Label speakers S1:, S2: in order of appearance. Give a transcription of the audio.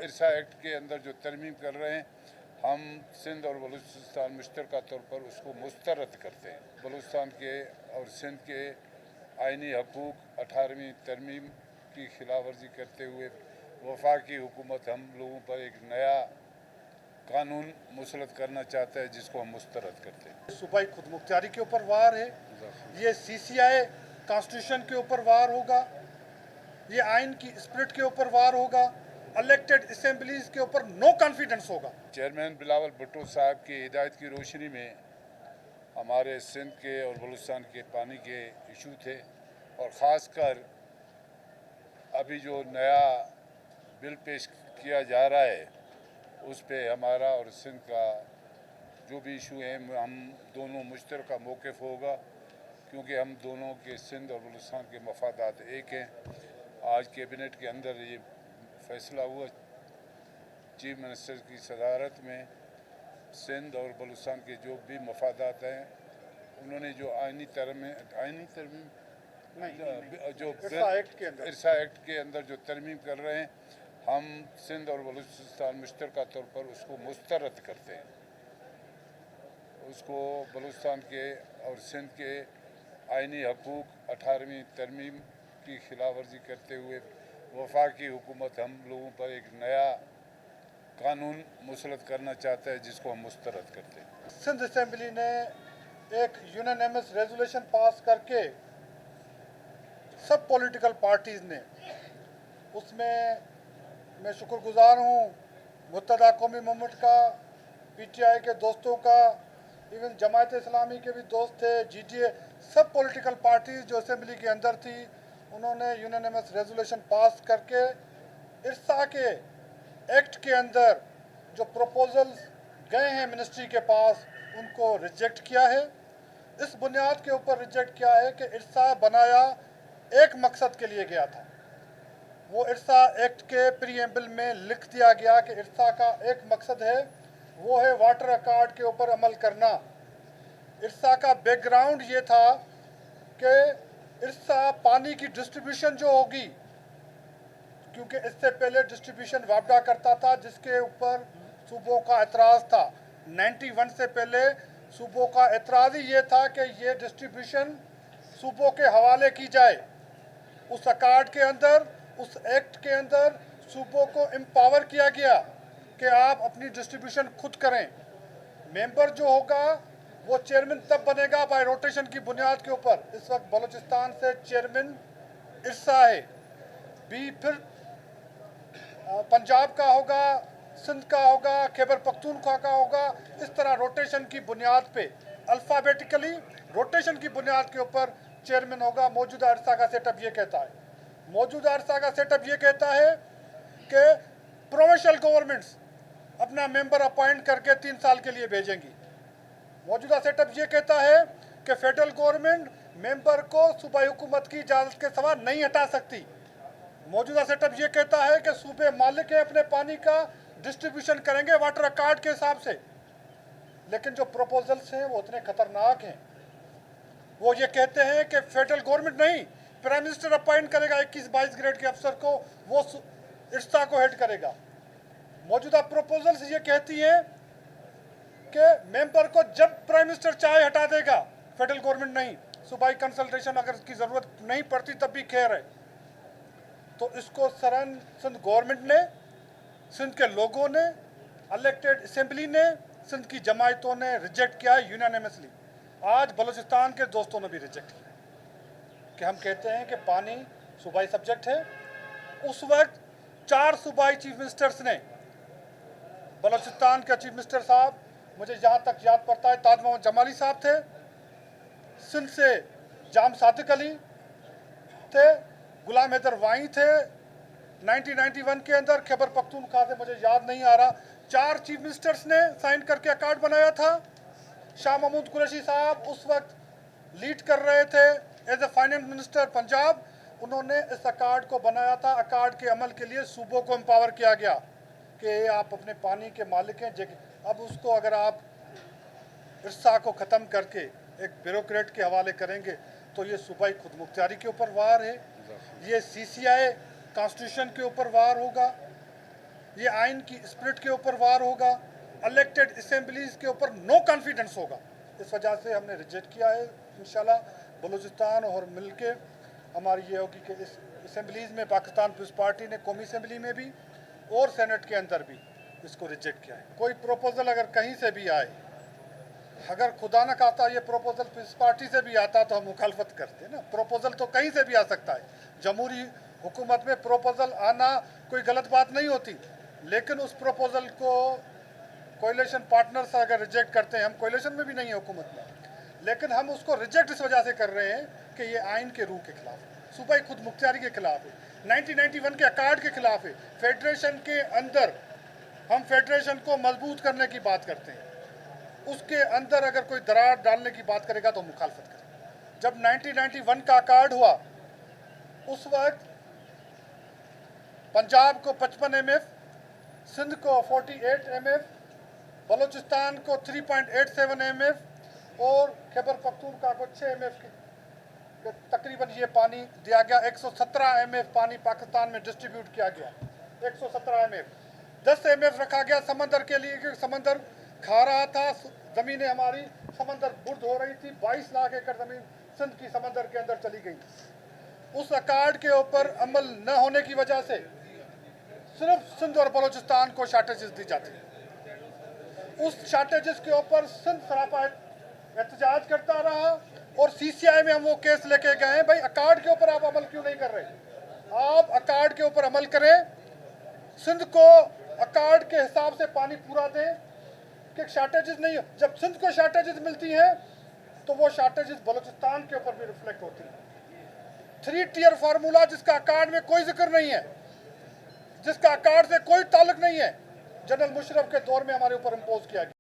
S1: इरसा act के अंदर जो तरमीम कर रहे हैं, हम सिंध और बलूचिस्तान मुश्तरका तौर पर उसको मुस्तरद करते हैं। बलूचिस्तान के और सिंध के आइनी हकूक़ 18वीं तरमीम की खिलाफ वर्जी करते हुए वफाकी हुकूमत हम लोगों पर एक नया कानून मुसलत करना चाहता है, जिसको हम मुस्तरद करते हैं।
S2: सूबाई खुद मुख्तियारी के ऊपर वार है, ये CCI कॉन्स्टिट्यूशन के ऊपर वार होगा, ये आइन की स्पिरिट के ऊपर वार होगा, इलेक्टेड असेंबलीज के ऊपर नो कॉन्फिडेंस होगा।
S1: चेयरमैन बिलावल भुट्टो साहब की हिदायत की रोशनी में हमारे सिंध के और बलूचिस्तान के पानी के इशू थे, और ख़ासकर अभी जो नया बिल पेश किया जा रहा है उस पे हमारा और सिंध का जो भी इशू है, हम दोनों मुश्तरका मौक़िफ़ होगा, क्योंकि हम दोनों के सिंध और बलूचिस्तान के मफादात एक हैं। आज कैबिनेट के अंदर ये फैसला हुआ, चीफ मिनिस्टर की सदारत में सिंध और बलूचिस्तान के जो भी मफादात हैं, उन्होंने जो आइनी तरमीम जो इरसा एक्ट के अंदर जो तरमीम कर रहे हैं, हम सिंध और बलूचिस्तान मुश्तरका तौर पर उसको मुस्तरद करते हैं। उसको बलूचिस्तान के और सिंध के आइनी हकूक़ 18वीं तरमीम की खिलाफ वर्जी करते हुए वफाकी हुकूमत हम लोगों पर एक नया कानून मुसलत करना चाहता है, जिसको हम मुस्तरद करते हैं।
S2: सिंध असेंबली ने एक यूनानिमस रेजोल्यूशन पास करके सब पॉलिटिकल पार्टीज़ ने, उसमें मैं शुक्रगुजार हूँ मुत्तहदा कौमी मूवमेंट का, PTI के दोस्तों का, इवन जमात इस्लामी के भी दोस्त थे, GDA, सब पॉलिटिकल पार्टीज़ जो असेंबली के अंदर थी, उन्होंने यूनानिमस रेजोल्यूशन पास करके इरसा के एक्ट के अंदर जो प्रपोजल्स गए हैं मिनिस्ट्री के पास, उनको रिजेक्ट किया है। इस बुनियाद के ऊपर रिजेक्ट किया है कि इरसा बनाया एक मकसद के लिए गया था। वो इरसा एक्ट के प्रीएम्बल में लिख दिया गया कि इरसा का एक मकसद है, वो है वाटर अकॉर्ड के ऊपर अमल करना। इरसा का बैकग्राउंड ये था कि इरसा पानी की डिस्ट्रीब्यूशन जो होगी, क्योंकि इससे पहले डिस्ट्रीब्यूशन वापडा करता था, जिसके ऊपर सूबों का एतराज़ था। 91 से पहले सूबों का एतराज़ ही ये था कि ये डिस्ट्रीब्यूशन सूबों के हवाले की जाए। उस अकॉर्ड के अंदर, उस एक्ट के अंदर सूबों को एम्पावर किया गया कि आप अपनी डिस्ट्रीब्यूशन खुद करें। मेंबर जो होगा वो चेयरमैन तब बनेगा बाय रोटेशन की बुनियाद के ऊपर। इस वक्त बलूचिस्तान से चेयरमैन इरसा है, फिर पंजाब का होगा, सिंध का होगा, खैबर पख्तूनख्वा का होगा। इस तरह रोटेशन की बुनियाद पे, अल्फ़ाबेटिकली रोटेशन की बुनियाद के ऊपर चेयरमैन होगा। मौजूदा इरसा का सेटअप ये कहता है, मौजूदा इरसा का सेटअप ये कहता है कि प्रोविंशियल गवर्नमेंट्स अपना मेंबर अपॉइंट करके 3 साल के लिए भेजेंगी। मौजूदा सेटअप ये कहता है कि फेडरल गवर्नमेंट मेंबर को सूबाई हुकूमत की इजाज़त के सिवा नहीं हटा सकती। मौजूदा सेटअप ये कहता है कि सूबे मालिक अपने पानी का डिस्ट्रीब्यूशन करेंगे वाटर अकॉर्ड के हिसाब से। लेकिन जो प्रपोजल्स हैं वो इतने खतरनाक हैं। वो ये कहते हैं कि फेडरल गवर्नमेंट नहीं, प्राइम मिनिस्टर अपॉइंट करेगा 21-22 ग्रेड के अफसर को, वो इरसा को हेड करेगा। मौजूदा प्रपोजल्स ये कहती हैं कि मेंबर को जब प्राइम मिनिस्टर चाहे हटा देगा, फेडरल गवर्नमेंट नहीं। सूबाई कंसल्टेशन अगर इसकी ज़रूरत नहीं पड़ती तब भी खैर है। तो इसको सरन सिंध गवर्नमेंट ने, सिंध के लोगों ने, इलेक्टेड असेंबली ने, सिंध की जमायतों ने रिजेक्ट किया है यूनानिमसली। आज बलूचिस्तान के दोस्तों ने भी रिजेक्ट किया कि हम कहते हैं कि पानी सूबाई सब्जेक्ट है। उस वक्त 4 सूबाई चीफ मिनिस्टर्स ने, बलूचिस्तान के चीफ मिनिस्टर साहब, मुझे जहाँ तक याद पड़ता है ताज मोहम्मद जमाली साहब थे, सिंध से जाम सादिक अली थे, गुलाम हैदर वाई थे 1991 के अंदर, खैबर पख्तूनख्वा से मुझे याद नहीं आ रहा। 4 चीफ मिनिस्टर्स ने साइन करके अकॉर्ड बनाया था। शाह महमूद कुरैशी साहब उस वक्त लीड कर रहे थे as a finance minister Punjab. उन्होंने इस अकॉर्ड को बनाया था। अकॉर्ड के अमल के लिए सूबों को एम्पावर किया गया कि आप अपने पानी के मालिक हैं। अब उसको अगर आप इरसा को ख़त्म करके एक ब्यूरोक्रेट के हवाले करेंगे तो ये सूबाई खुद मुख्तियारी के ऊपर वार है, ये CCI कॉन्स्टिट्यूशन के ऊपर वार होगा, ये आइन की स्पिरिट के ऊपर वार होगा, इलेक्टेड असेंबलीज के ऊपर नो कॉन्फिडेंस होगा। इस वजह से हमने रिजेक्ट किया है। इंशाल्लाह बलूचिस्तान और मिलके हमारी ये होगी कि इस असेंबलीज में पाकिस्तान पीपल्स पार्टी ने कौमी असेंबली में भी और सेनेट के अंदर भी इसको रिजेक्ट किया है। कोई प्रपोजल अगर कहीं से भी आए, अगर खुदा न खाता ये प्रपोजल पीपल्स पार्टी से भी आता तो हम मुखालफत करते ना। प्रपोजल तो कहीं से भी आ सकता है। जमहूरी हुकूमत में प्रपोजल आना कोई गलत बात नहीं होती, लेकिन उस प्रपोजल को कोalition पार्टनर्स अगर रिजेक्ट करते हैं, हम कोalition में भी नहीं है हुकूमत में, लेकिन हम उसको रिजेक्ट इस वजह से कर रहे हैं कि ये आइन के रूह के खिलाफ है, सूबाई खुद मुख्तियारी के खिलाफ है, 1991 के अकार्ड के खिलाफ है। फेडरेशन के अंदर हम फेडरेशन को मजबूत करने की बात करते हैं, उसके अंदर अगर कोई दरार डालने की बात करेगा तो मुखालफत करें। जब 1991 का अकार्ड हुआ उस वक्त पंजाब को 55 MF, सिंध को 48 MF, बलूचिस्तान को 3.87 MF और खैबर पख्तूनख्वा को 6 MF के तकरीबन ये पानी दिया गया। 117 MF पानी पाकिस्तान में डिस्ट्रीब्यूट किया गया। 117 MF, 10 MF रखा गया समंदर के लिए, क्योंकि समंदर खा रहा था, ज़मीनें हमारी समंदर बुर्द हो रही थी। 22 लाख एकड़ ज़मीन सिंध की समंदर के अंदर चली गई। उस अकार्ड के ऊपर अमल न होने की वजह से सिर्फ सिंध और बलूचिस्तान को शार्टेजेस दी जाती है। उस शार्टेजेस के ऊपर सिंध सरापा एहतजाज करता रहा और CCI में हम वो केस लेके गए हैं, भाई अकार्ड के ऊपर आप अमल क्यों नहीं कर रहे? आप अकार्ड के ऊपर अमल करें, सिंध को अकार्ड के हिसाब से पानी पूरा दें कि शार्टेजेस नहीं हो। जब सिंध को शार्टेजेस मिलती हैं तो वो शार्टेजेस बलूचिस्तान के ऊपर भी रिफ्लेक्ट होती है। 3 टियर फार्मूला जिसका अकार्ड में कोई जिक्र नहीं है, जिसका अकार्ड से कोई ताल्लुक नहीं है, जनरल मुशर्रफ के दौर में हमारे ऊपर इम्पोज किया गया।